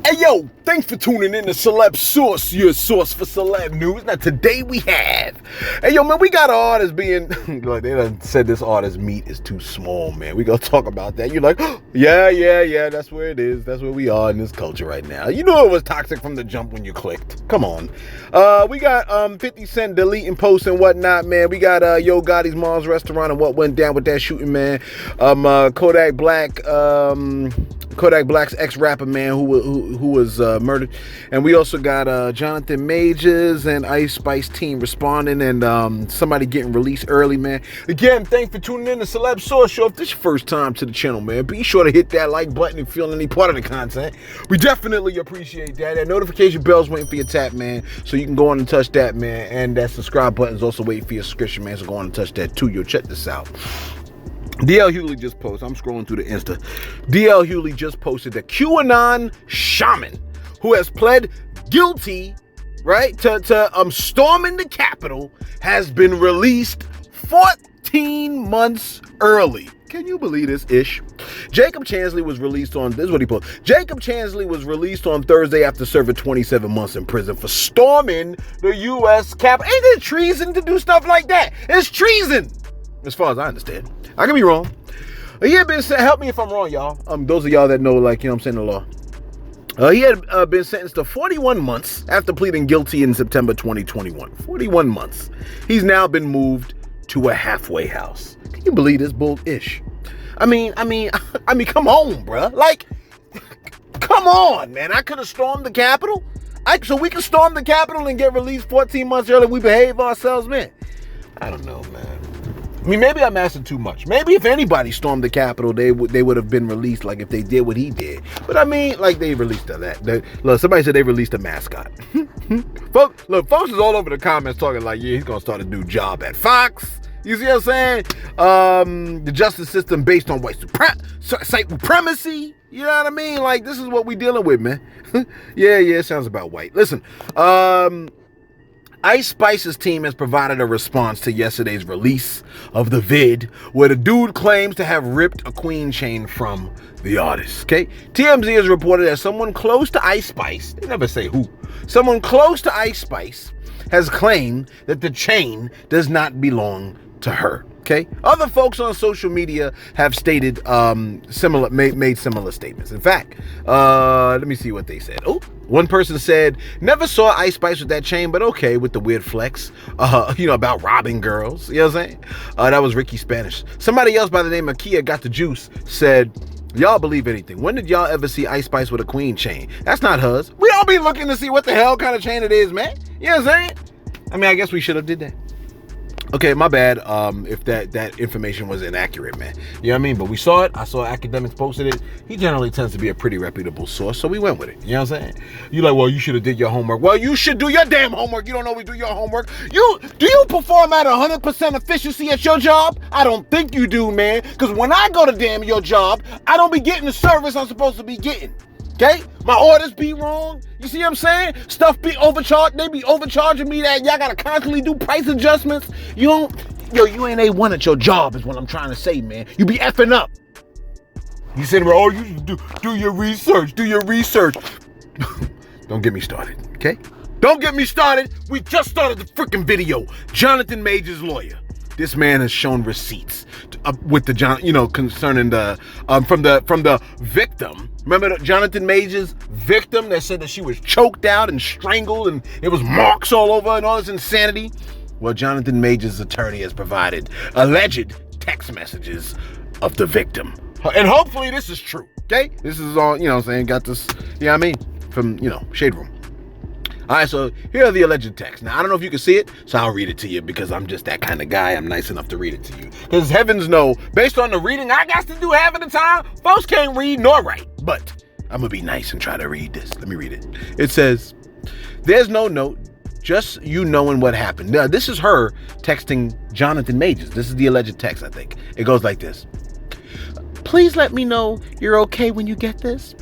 Hey yo, thanks for tuning in to Celeb Source, your source for celeb news. Now today we have, hey yo man, we got an artist being, like they done said this artist meat is too small, man. We gonna talk about that. You're like, oh, yeah, that's where it is. That's where we are in this culture right now. You know it was toxic from the jump when you clicked. Come on. We got 50 Cent deleting posts and whatnot, man. We got Yo Gotti's mom's restaurant and what went down with that shooting, man. Kodak Black's ex-rapper, man, who was murdered. And we also got Jonathan Majors and Ice Spice team responding and somebody getting released early, man. Again, thanks for tuning in to Celeb Source Show. If this is your first time to the channel, man, be sure to hit that like button if you're feeling any part of the content. We definitely appreciate that. That notification bell's waiting for your tap, man, so you can go on and touch that, man. And that subscribe button's also waiting for your subscription, man, so go on and touch that too. Yo, check this out. DL Hughley just posted, I'm scrolling through the Insta. DL Hughley just posted that Qanon Shaman, who has pled guilty, right, to storming the Capitol, has been released 14 months early. Can you believe this ish? Jacob Chansley was released on, this is what he posted. Jacob Chansley was released on Thursday after serving 27 months in prison for storming the U.S. Capitol. Ain't it treason to do stuff like that? It's treason, as far as I understand. I can be wrong. He had been sent, help me if I'm wrong, y'all. Those of y'all that know, like, you know what I'm saying, the law. He had been sentenced to 41 months after pleading guilty in September 2021. 41 months. He's now been moved to a halfway house. Can you believe this bull-ish? I mean, come on, bruh. Like, come on, man. I could have stormed the Capitol. So we can storm the Capitol and get released 14 months early. We behave ourselves, man. I don't know, man. I mean, maybe I'm asking too much. Maybe if anybody stormed the Capitol, they would have been released, like if they did what he did. But I mean, like they released that. Look, somebody said they released a mascot. Folks is all over the comments talking like, yeah, he's gonna start a new job at Fox. You see what I'm saying? The justice system based on white supremacy. You know what I mean? Like, this is what we dealing with, man. yeah, it sounds about white. Listen, Ice Spice's team has provided a response to yesterday's release of the vid where the dude claims to have ripped a queen chain from the artist, okay? TMZ has reported that someone close to Ice Spice, they never say who, someone close to Ice Spice has claimed that the chain does not belong to her, okay? Other folks on social media have stated made similar statements. In fact, let me see what they said. Oh, one person said, never saw Ice Spice with that chain, but okay with the weird flex, about robbing girls. You know what I'm saying? That was Ricky Spanish. Somebody else by the name of Kia Got the Juice said, y'all believe anything. When did y'all ever see Ice Spice with a queen chain? That's not hers. We all be looking to see what the hell kind of chain it is, man. You know what I'm saying? I mean, I guess we should have did that. Okay, my bad if that information was inaccurate, man. You know what I mean? But we saw it. I saw Academics posted it. He generally tends to be a pretty reputable source, so we went with it. You know what I'm saying? You like, well, you should have did your homework. Well, you should do your damn homework. You don't always do your homework. Do you perform at 100% efficiency at your job? I don't think you do, man. Because when I go to damn your job, I don't be getting the service I'm supposed to be getting. Okay? My orders be wrong. You see what I'm saying? Stuff be overcharged. They be overcharging me that y'all gotta constantly do price adjustments. You ain't A1 at your job is what I'm trying to say, man. You be effing up. You said, oh, you do your research. Do your research. Don't get me started, okay? Don't get me started. We just started the freaking video. Jonathan Majors' lawyer. This man has shown receipts with the concerning the from the victim. Remember the Jonathan Majors victim that said that she was choked out and strangled and it was marks all over and all this insanity? Well, Jonathan Majors' attorney has provided alleged text messages of the victim. And hopefully this is true, okay? This is all, got this, from, Shade Room. All right, so here are the alleged texts. Now, I don't know if you can see it, so I'll read it to you because I'm just that kind of guy. I'm nice enough to read it to you. Because heavens know, based on the reading I got to do half of the time, folks can't read nor write. But I'm going to be nice and try to read this. Let me read it. It says, there's no note, just you knowing what happened. Now, this is her texting Jonathan Majors. This is the alleged text, I think. It goes like this. Please let me know you're okay when you get this.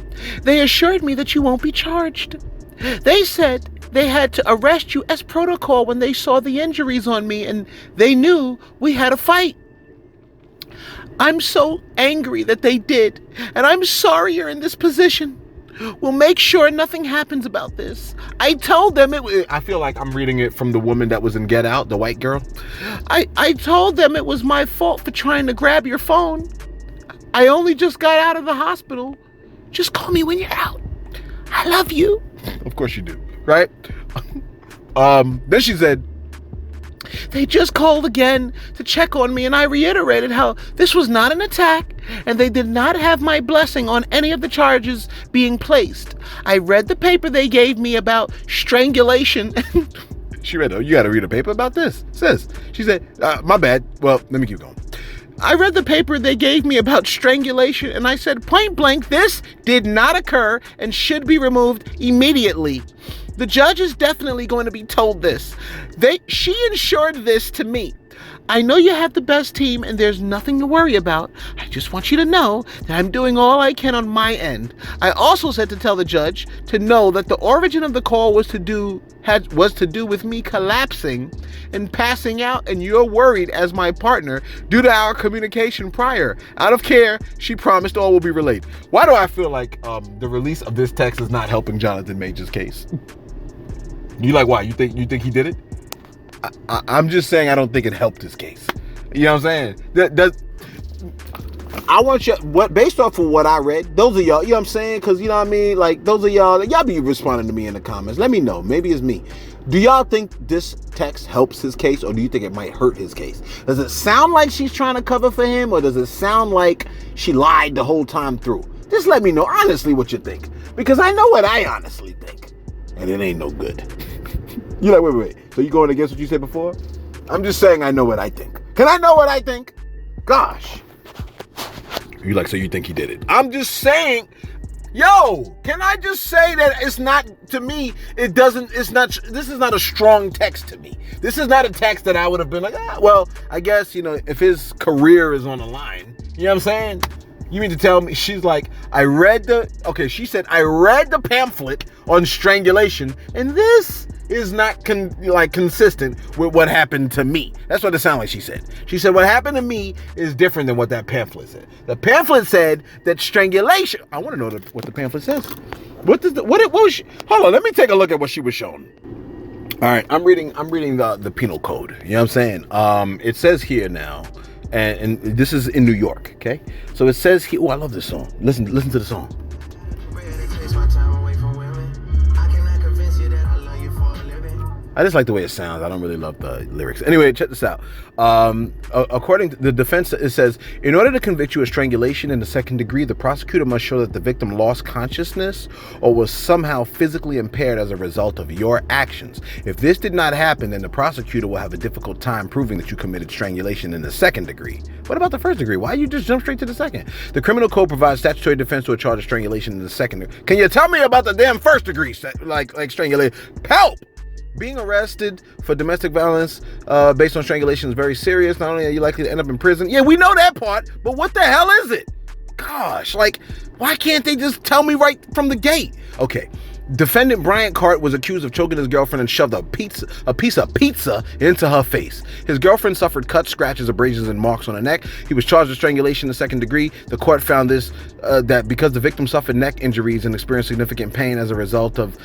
They assured me that you won't be charged. They said they had to arrest you as protocol when they saw the injuries on me and they knew we had a fight. I'm so angry that they did, and I'm sorry you're in this position. We'll make sure nothing happens about this. I told them I feel like I'm reading it from the woman that was in Get Out, the white girl. I told them it was my fault for trying to grab your phone. I only just got out of the hospital. Just call me when you're out. I love you. Of course you do, right? Then she said, they just called again to check on me, and I reiterated how this was not an attack and they did not have my blessing on any of the charges being placed. I read the paper they gave me about strangulation. She read, oh, you got to read a paper about this. She said, my bad. Well, let me keep going. I read the paper they gave me about strangulation, and I said point blank, this did not occur and should be removed immediately. The judge is definitely going to be told this. She ensured this to me. I know you have the best team and there's nothing to worry about. I just want you to know that I'm doing all I can on my end. I also said to tell the judge to know that the origin of the call was to do with me collapsing and passing out, and you're worried as my partner due to our communication prior. Out of care, she promised all will be relayed. Why do I feel like the release of this text is not helping Jonathan Major's case? You like, why? You think he did it? I'm just saying I don't think it helped his case. You know what I'm saying? I want you, based off of what I read, those of y'all, you know what I'm saying? Because, you know what I mean? Like, those of y'all be responding to me in the comments. Let me know. Maybe it's me. Do y'all think this text helps his case, or do you think it might hurt his case? Does it sound like she's trying to cover for him, or does it sound like she lied the whole time through? Just let me know honestly what you think. Because I know what I honestly think. And it ain't no good. You're like, wait. So you going against what you said before? I'm just saying I know what I think. Can I know what I think? Gosh. You like, so you think he did it? I'm just saying, can I just say that it's not, to me, this is not a strong text to me. This is not a text that I would have been like, well, I guess, if his career is on the line, you know what I'm saying? You mean to tell me, she's like, she said, I read the pamphlet on strangulation, and this is not consistent with what happened to me. That's what it sounded like she said. She said, what happened to me is different than what that pamphlet said. The pamphlet said that strangulation, I want to know what the pamphlet says. Hold on, let me take a look at what she was showing. All right, I'm reading the penal code. You know what I'm saying? It says here now, and this is in New York, okay? So it says here, I love this song. Listen to the song. I just like the way it sounds. I don't really love the lyrics. Anyway, check this out. According to the defense, it says, in order to convict you of strangulation in the second degree, the prosecutor must show that the victim lost consciousness or was somehow physically impaired as a result of your actions. If this did not happen, then the prosecutor will have a difficult time proving that you committed strangulation in the second degree. What about the first degree? Why you just jump straight to the second? The criminal code provides statutory defense to a charge of strangulation in the second degree. Can you tell me about the damn first degree, like strangulation? Help! Being arrested for domestic violence based on strangulation is very serious. Not only are you likely to end up in prison. Yeah, we know that part, but what the hell is it? Gosh, why can't they just tell me right from the gate? Okay. Defendant Bryant Cart was accused of choking his girlfriend and shoved a piece of pizza into her face. His girlfriend suffered cuts, scratches, abrasions, and marks on her neck. He was charged with strangulation in the second degree. The court found that because the victim suffered neck injuries and experienced significant pain as a result of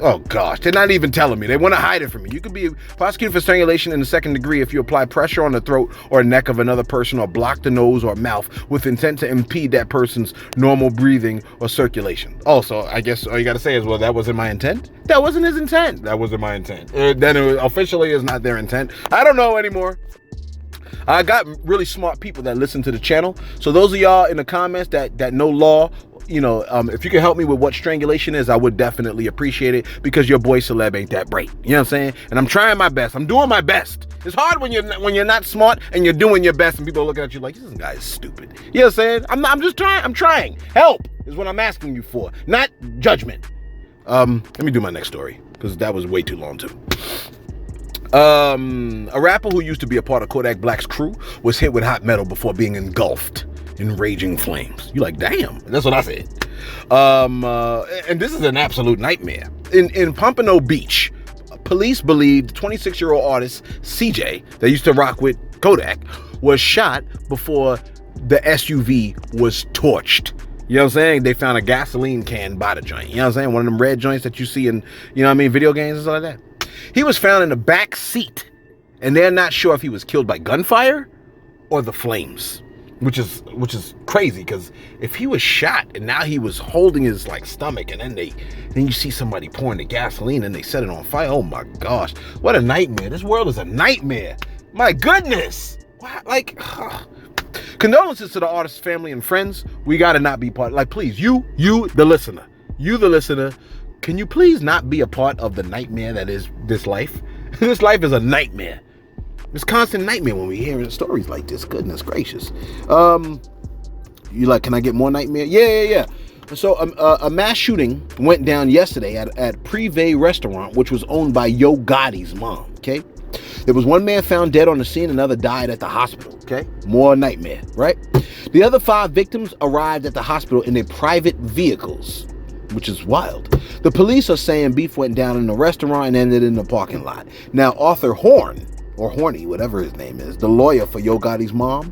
oh gosh, they're not even telling me. They want to hide it from me. You could be prosecuted for strangulation in the second degree if you apply pressure on the throat or neck of another person or block the nose or mouth with intent to impede that person's normal breathing or circulation. Also, I guess all you got to say is, well, that wasn't my intent. That wasn't his intent. That wasn't my intent. Then it officially is not their intent. I don't know anymore. I got really smart people that listen to the channel. So those of y'all in the comments that know law, if you can help me with what strangulation is, I would definitely appreciate it, because your boy Celeb ain't that bright. You know what I'm saying? And I'm trying my best. I'm doing my best. It's hard when you're not smart and you're doing your best and people are looking at you like, this guy is stupid. You know what I'm saying? I'm just trying. I'm trying. Help is what I'm asking you for, not judgment. Let me do my next story, because that was way too long too. A rapper who used to be a part of Kodak Black's crew was hit with hot metal before being engulfed in raging flames. You like, damn, that's what I said. And this is an absolute nightmare. In Pompano Beach, police believe the 26-year-old artist CJ that used to rock with Kodak was shot before the SUV was torched. You know what I'm saying? They found a gasoline can by the joint. You know what I'm saying? One of them red joints that you see in, you know what I mean, video games and stuff like that. He was found in the back seat, and they're not sure if he was killed by gunfire or the flames, which is crazy, because if he was shot and now he was holding his like stomach, and then you see somebody pouring the gasoline and they set it on fire. Oh my gosh, what a nightmare. This world is a nightmare. My goodness. What? Like, condolences to the artist's family and friends. We gotta not be part, like, please, you the listener, can you please not be a part of the nightmare that is this life? This life is a nightmare. It's constant nightmare when we hear stories like this. Goodness gracious. You like, can I get more nightmare? Yeah. So a mass shooting went down yesterday at Privé restaurant, which was owned by Yo Gotti's mom, okay? There was one man found dead on the scene, another died at the hospital, okay? More nightmare, right? The other 5 victims arrived at the hospital in their private vehicles, which is wild. The police are saying beef went down in the restaurant and ended in the parking lot. Now, Arthur Horn, or Horny, whatever his name is, the lawyer for Yo Gotti's mom,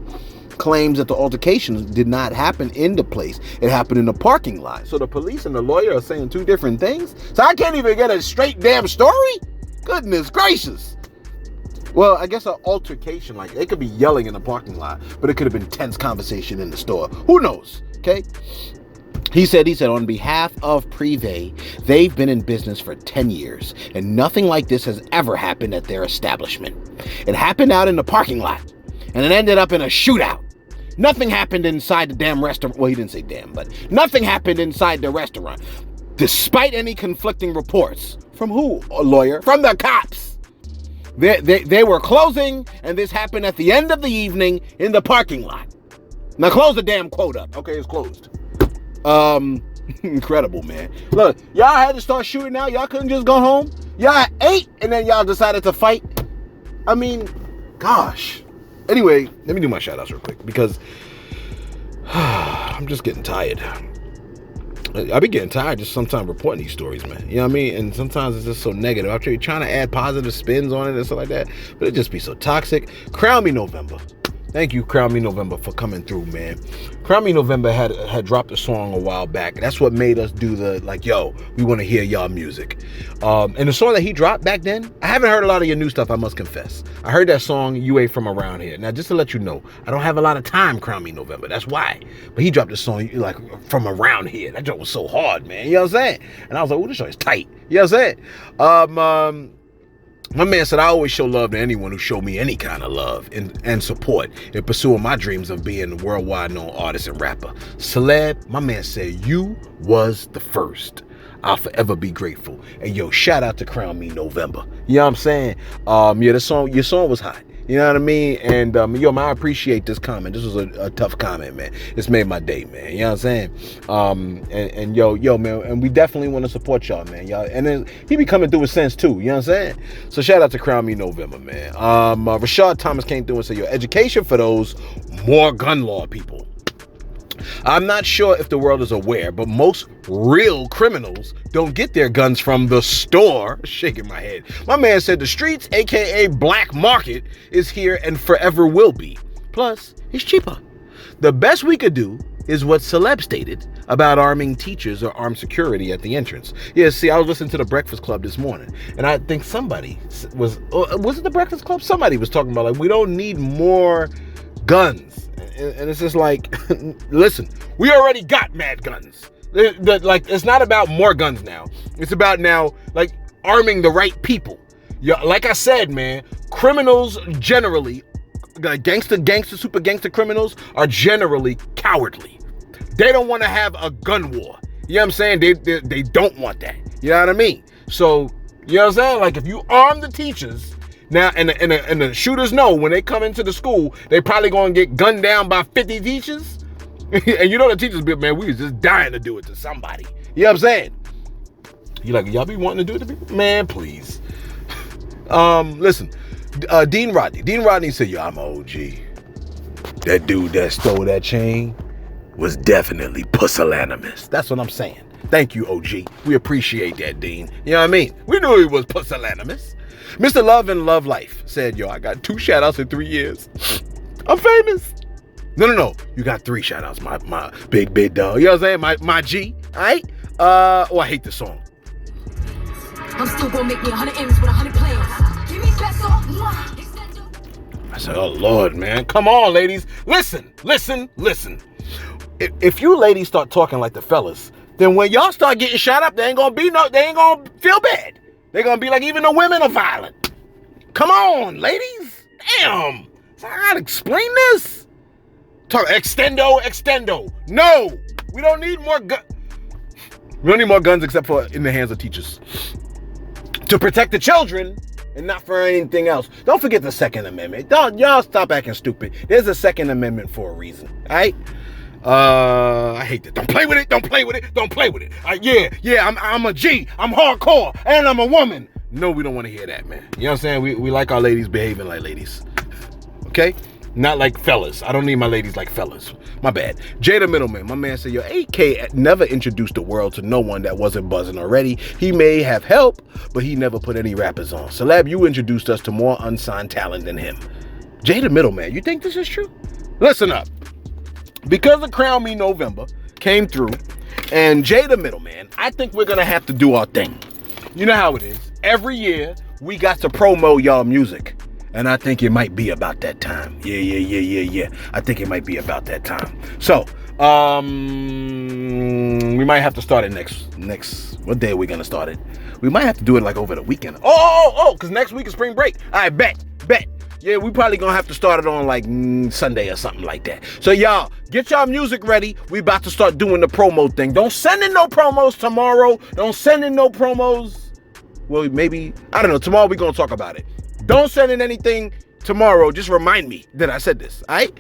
claims that the altercation did not happen in the place. It happened in the parking lot. So the police and the lawyer are saying 2 different things? So I can't even get a straight damn story? Goodness gracious. Well, I guess an altercation, like they could be yelling in the parking lot, but it could have been tense conversation in the store. Who knows? Okay. He said on behalf of Privé, they've been in business for 10 years and nothing like this has ever happened at their establishment. It happened out in the parking lot and it ended up in a shootout. Nothing happened inside the damn restaurant. Well, he didn't say damn, but nothing happened inside the restaurant, despite any conflicting reports. From who, a lawyer? From the cops. They were closing, and this happened at the end of the evening in the parking lot. Now close the damn quote up. Okay, it's closed. Incredible, man. Look, y'all had to start shooting now. Y'all couldn't just go home. Y'all ate, and then y'all decided to fight. I mean, gosh. Anyway, let me do my shout outs real quick, because I'm just getting tired. I be getting tired just sometimes reporting these stories, man. You know what I mean? And sometimes it's just so negative. I'm trying to add positive spins on it and stuff like that, but it just be so toxic. Crown Me November. Thank you, Crown Me November, for coming through, man. Crown Me November had dropped a song a while back. That's what made us do the, like, yo, we want to hear y'all music. And the song that he dropped back then, I haven't heard a lot of your new stuff, I must confess. I heard that song, You Ain't From Around Here. Now, just to let you know, I don't have a lot of time, Crown Me November. That's why. But he dropped this song, like, From Around Here. That joke was so hard, man. You know what I'm saying? And I was like, oh, this song is tight. You know what I'm saying? My man said, I always show love to anyone who showed me any kind of love and support in pursuing my dreams of being a worldwide known artist and rapper. Celeb, my man said, you was the first. I'll forever be grateful. And yo, shout out to Crown Me November. You know what I'm saying? Yeah, your song was hot. You know what I mean? And yo, man, I appreciate this comment. This was a tough comment, man. It's made my day, man. You know what I'm saying? And yo, man, and we definitely want to support y'all, man. Y'all, and then he be coming through with sense too. You know what I'm saying? So shout out to Crown Me November, man. Rashad Thomas came through and said, yo, education for those more gun law people. I'm not sure if the world is aware, but most real criminals don't get their guns from the store. Shaking my head. My man said the streets, aka black market, is here and forever will be. Plus, it's cheaper. The best we could do is what Celebs stated about arming teachers or armed security at the entrance. Yeah, see, I was listening to the Breakfast Club this morning, and I think somebody was it the Breakfast Club? Somebody was talking about, like, we don't need more guns. And it's just like, listen, we already got mad guns. Like, it's not about more guns now. It's about now, like, arming the right people. Yeah, like I said, man, criminals generally, super gangster criminals are generally cowardly. They don't want to have a gun war. You know what I'm saying? They don't want that. You know what I mean? So, you know what I'm saying? Like, if you arm the teachers, now, and the shooters know when they come into the school, they probably going to get gunned down by 50 teachers. And you know the teachers be, man, we was just dying to do it to somebody. You know what I'm saying? You like, y'all be wanting to do it to people? Man, please. Listen, Dean Rodney. Dean Rodney said, yo, I'm an OG. That dude that stole that chain was definitely pusillanimous. That's what I'm saying. Thank you, OG. We appreciate that, Dean. You know what I mean? We knew he was pusillanimous. Mr. Love and Love Life said, yo, I got 2 shout outs in 3 years. I'm famous. No. You got 3 shout outs, my big dog. You know what I'm saying? My G. Alright? I hate this song. I'm still gonna make me 100 M's with 100 plans. Give me peso. I said, oh Lord, man. Come on, ladies. Listen. If you ladies start talking like the fellas, then when y'all start getting shot up, they ain't gonna feel bad. They're gonna be like, even the women are violent. Come on, ladies. Damn. So I gotta explain this. Talk extendo. No, we don't need more guns. We don't need more guns except for in the hands of teachers. To protect the children and not for anything else. Don't forget the Second Amendment. Y'all stop acting stupid. There's a Second Amendment for a reason. Alright? I hate that. Don't play with it. I'm a G. I'm hardcore. And I'm a woman. No, we don't want to hear that, man. You know what I'm saying? We like our ladies behaving like ladies. Okay? Not like fellas. I don't need my ladies like fellas. My bad. Jada Middleman, my man said, yo, AK never introduced the world to no one that wasn't buzzing already. He may have help, but he never put any rappers on. Celeb, you introduced us to more unsigned talent than him. Jada Middleman, you think this is true? Listen up. Because the Crown Me November came through, and Jada Middleman, I think we're going to have to do our thing. You know how it is. Every year, we got to promo y'all music. And I think it might be about that time. Yeah. I think it might be about that time. So, we might have to start it next. What day are we gonna start it? We might have to do it like over the weekend. Because next week is spring break. I bet. Yeah, we probably gonna have to start it on like Sunday or something like that. So y'all, get y'all music ready. We about to start doing the promo thing. Don't send in no promos tomorrow. Don't send in no promos. Well, maybe, I don't know. Tomorrow we gonna talk about it. Don't send in anything tomorrow. Just remind me that I said this, all right?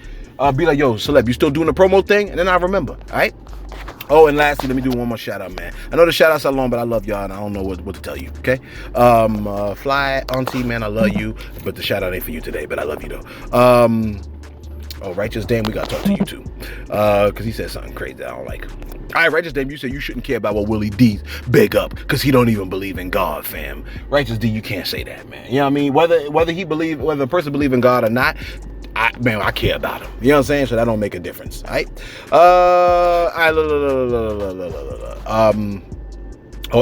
Be like, yo, Celeb, you still doing the promo thing? And then I remember, all right? Oh, and lastly, let me do one more shout out, man. I know the shout outs are long, but I love y'all, and I don't know what to tell you, okay? Fly Auntie, man, I love you, but the shout out ain't for you today, but I love you, though. Righteous Dame, we got to talk to you, too, because he said something crazy I don't like. All right, Righteous Dame, you said you shouldn't care about what Willie D's big up because he don't even believe in God, fam. Righteous D, you can't say that, man. You know what I mean? Whether the person believe in God or not, I care about him. You know what I'm saying? So that don't make a difference. All right.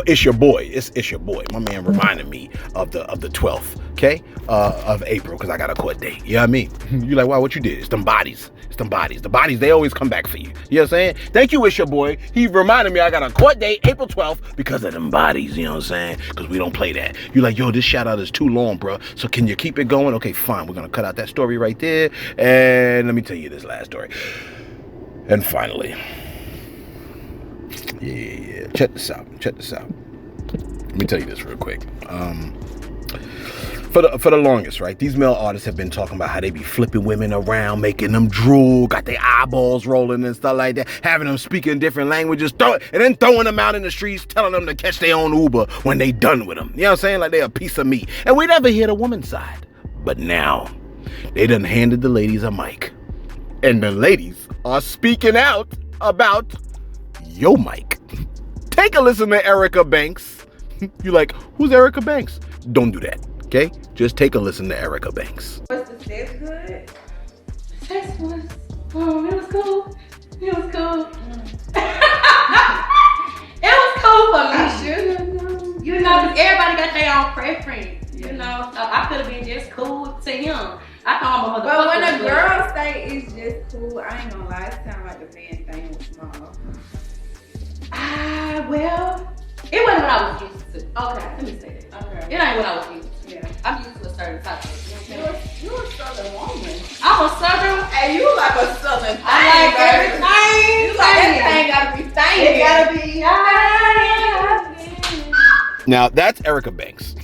It's your boy. It's your boy. My man reminded me of the 12th, okay, of April, because I got a court date. You know what I mean? You like, wow, what you did? It's them bodies. The bodies, they always come back for you. You know what I'm saying? Thank you, it's your boy. He reminded me I got a court date April 12th because of them bodies. You know what I'm saying? Because we don't play that. You like, yo, this shout out is too long, bro. So can you keep it going? Okay, fine. We're going to cut out that story right there. And let me tell you this last story. And finally, yeah. Check this out. Let me tell you this real quick. For the longest, right? These male artists have been talking about how they be flipping women around, making them drool, got their eyeballs rolling and stuff like that, having them speaking different languages, and then throwing them out in the streets, telling them to catch their own Uber when they done with them. You know what I'm saying? Like they a piece of meat. And we never hear the woman's side. But now, they done handed the ladies a mic. And the ladies are speaking out about your mic. Take a listen to Erica Banks. You like, who's Erica Banks? Don't do that. Okay? Just take a listen to Erica Banks. Was the sex good? Sex was, it was cool. It was cool. It was cool for me. You know, cause everybody got their own preference. You know, so I could have been just cool to him. I thought I'm a motherfucker. But when a girl say it's just cool, I ain't gonna lie, it sound like the man thing was small. Well, it wasn't what I was used to. Okay, let me say that. Okay. It ain't what I was used to. Yeah. I'm used to a certain type of, you know what I'm saying? You a southern woman. I'm a southern. Hey, you like a southern thing. I like everything. You like that thing gotta be thing. It gotta be. Now that's Erica Banks.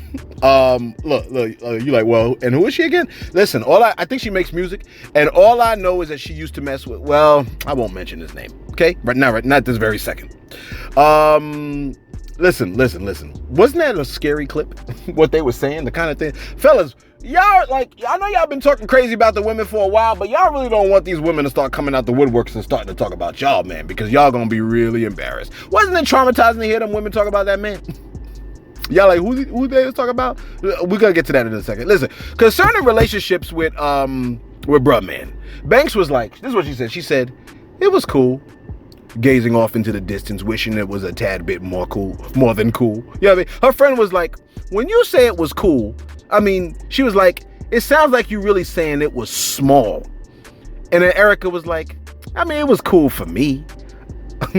Look, you like, well, and who is she again? Listen, I think she makes music, and all I know is that she used to mess with, well, I won't mention his name, okay? Right now, not this very second. Listen. Wasn't that a scary clip? What they were saying, the kind of thing, fellas. Y'all, like, I know y'all been talking crazy about the women for a while, but y'all really don't want these women to start coming out the woodworks and starting to talk about y'all, man, because y'all gonna be really embarrassed. Wasn't it traumatizing to hear them women talk about that man? Y'all like, who they was talking about? We're gonna get to that in a second. Listen, concerning relationships with with bruh man. Banks was like, this is what she said. She said, it was cool. Gazing off into the distance, wishing it was a tad bit more than cool. You know what I mean? Her friend was like, when you say it was cool, I mean, she was like, it sounds like you really saying it was small. And then Erica was like, I mean, it was cool for me.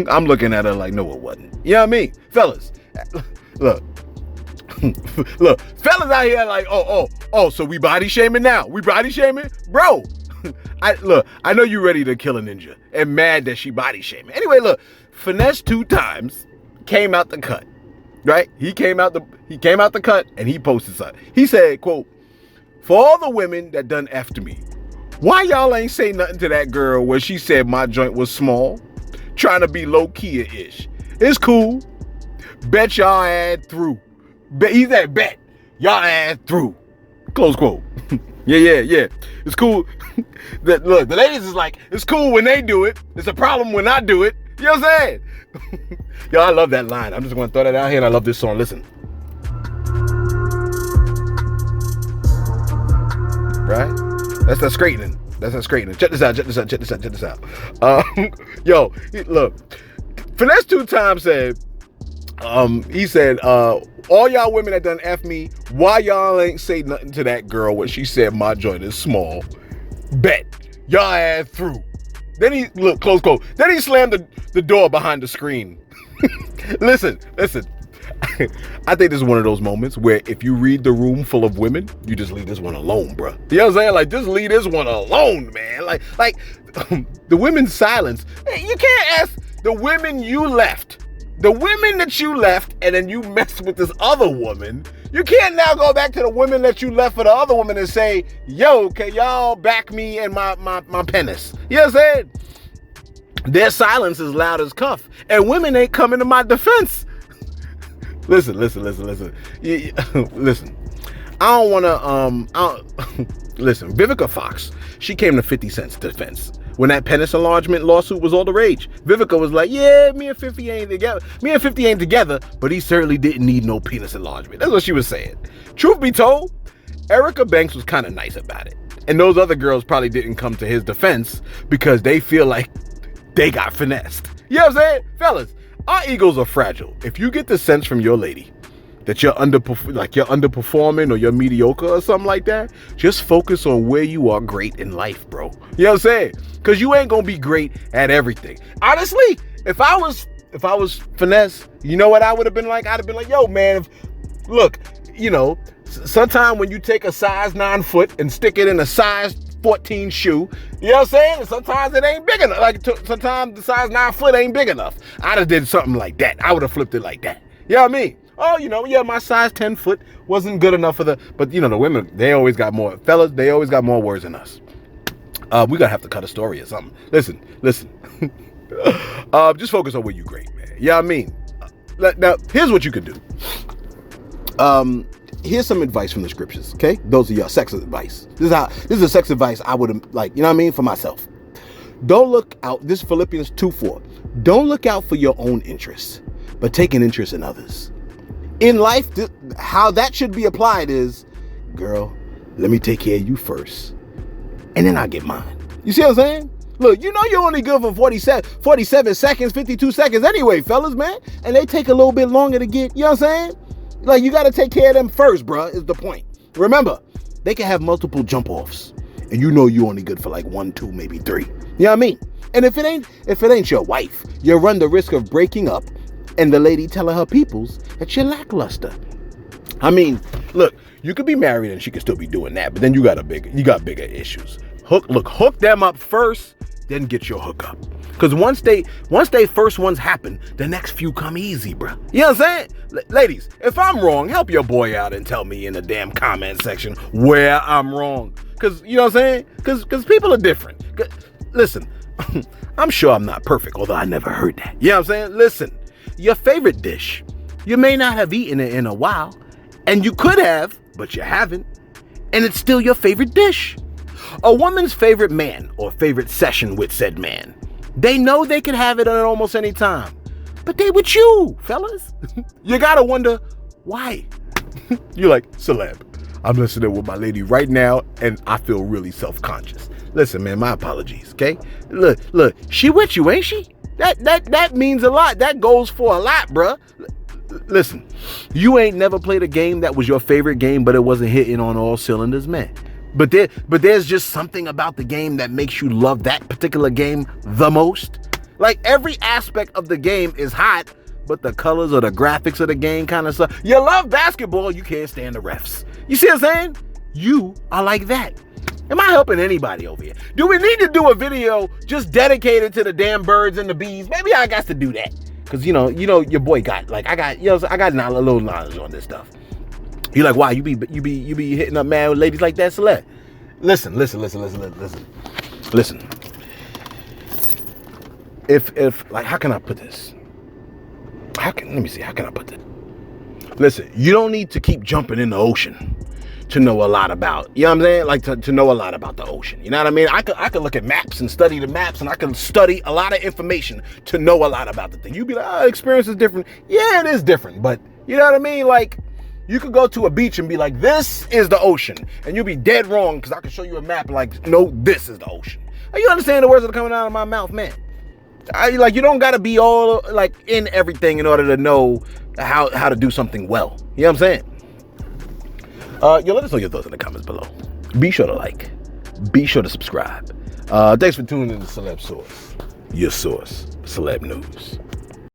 I'm looking at her like, no, it wasn't. You know what I mean? Fellas, look. Look, fellas out here like, oh, so we body shaming now? We body shaming? Bro, I know you ready to kill a ninja and mad that she body shaming. Anyway, look, Finesse 2 times came out the cut, right? He came out the cut and he posted something. He said, quote, for all the women that done effed me, why y'all ain't say nothing to that girl where she said my joint was small? Trying to be low-key-ish. It's cool. Bet y'all add through. He said bet. Y'all add through. Close quote. Yeah. It's cool. Look, the ladies is like, it's cool when they do it. It's a problem when I do it. You know what I'm saying? Yo, I love that line. I'm just going to throw that out here and I love this song. Listen. Right? That's that straightening. Check this out. Yo, look. Finesse 2 times said, he said, all y'all women that done F me, why y'all ain't say nothing to that girl when she said my joint is small? Bet. Y'all add through. Then he, look, close quote. Then he slammed the door behind the screen. Listen. I think this is one of those moments where if you read the room full of women, you just leave this one alone, bro. You know what I'm saying? Like, just leave this one alone, man. Like the women's silence. You can't ask the women you left. The women that you left and then you messed with this other woman, you can't now go back to the women that you left for the other woman and say, yo, can y'all back me and my penis? You know what I'm saying? Their silence is loud as cuff. And women ain't coming to my defense. Listen. Listen. I don't want to, listen, Vivica Fox, she came to 50 Cent's defense. When that penis enlargement lawsuit was all the rage, Vivica was like, yeah, me and 50 ain't together, but he certainly didn't need no penis enlargement. That's what she was saying. Truth be told, Erica Banks was kind of nice about it. And those other girls probably didn't come to his defense because they feel like they got finessed. You know what I'm saying? Fellas, our egos are fragile. If you get the sense from your lady that you're underperforming or you're mediocre or something like that, just focus on where you are great in life, bro. You know what I'm saying? Because you ain't gonna be great at everything. Honestly, if I was Finesse, you know what I would have been like? I'd have been like, yo, man, look, you know, sometime when you take a size 9 foot and stick it in a size 14 shoe, you know what I'm saying? And sometimes it ain't big enough. Like sometimes the size 9 foot ain't big enough. I'd have did something like that. I would have flipped it like that. You know what I mean? Oh, you know, yeah, my size 10 foot wasn't good enough for but you know, the women, they always got more. Fellas, they always got more words than us. We're gonna have to cut a story or something. Listen. Just focus on where you great, man. You know what I mean? Now, here's what you could do. Here's some advice from the scriptures, okay? Those are your sex advice. This is sex advice I would like, you know what I mean, for myself. Don't look out, this is Philippians 2:4. Don't look out for your own interests, but take an interest in others. In life, how that should be applied is, girl, let me take care of you first, and then I'll get mine. You see what I'm saying? Look, you know you're only good for 47 seconds, 52 seconds anyway, fellas, man. And they take a little bit longer to get, you know what I'm saying? Like, you got to take care of them first, bruh, is the point. Remember, they can have multiple jump-offs, and you know you're only good for like 1, 2, maybe 3. You know what I mean? And if it ain't your wife, you run the risk of breaking up and the lady telling her peoples that you're lackluster. I mean, look, you could be married and she could still be doing that, but then you got bigger issues. Hook them up first, then get your hook up. Because once they first ones happen, the next few come easy, bro. You know what I'm saying? Ladies, if I'm wrong, help your boy out and tell me in the damn comment section where I'm wrong. Because, you know what I'm saying? Because people are different. Listen, I'm sure I'm not perfect, although I never heard that. You know what I'm saying? Listen, your favorite dish, you may not have eaten it in a while, and you could have, but you haven't, and it's still your favorite dish. A woman's favorite man or favorite session with said man, they know they can have it at almost any time, but they with you, fellas. You gotta wonder why. You're like, Celeb, I'm listening with my lady right now, and I feel really self-conscious. Listen, man, my apologies, okay? Look, she with you, ain't she? That means a lot. That goes for a lot, bruh. Listen, you ain't never played a game that was your favorite game, but it wasn't hitting on all cylinders, man. But there's just something about the game that makes you love that particular game the most. Like, every aspect of the game is hot, but the colors or the graphics of the game kind of stuff. You love basketball, you can't stand the refs. You see what I'm saying? You are like that. Am I helping anybody over here? Do we need to do a video just dedicated to the damn birds and the bees? Maybe I got to do that. Cause you know, your boy got, like, I got a little knowledge on this stuff. You like, why you be hitting up mad with ladies like that, Celeb? Listen. If like, how can I put this? How can I put this? Listen, you don't need to keep jumping in the ocean to know a lot about, you know what I'm saying? Like, to know a lot about the ocean. You know what I mean? I could look at maps and study the maps, and I can study a lot of information to know a lot about the thing. You'd be like, experience is different. Yeah, it is different, but you know what I mean? Like, you could go to a beach and be like, this is the ocean, and you'll be dead wrong, because I can show you a map like, no, this is the ocean. Are you understand the words that are coming out of my mouth, man? You don't gotta be all like in everything in order to know how to do something well. You know what I'm saying? Let us know your thoughts in the comments below. Be sure to like. Be sure to subscribe. Thanks for tuning in to Celeb Source. Your source, Celeb News.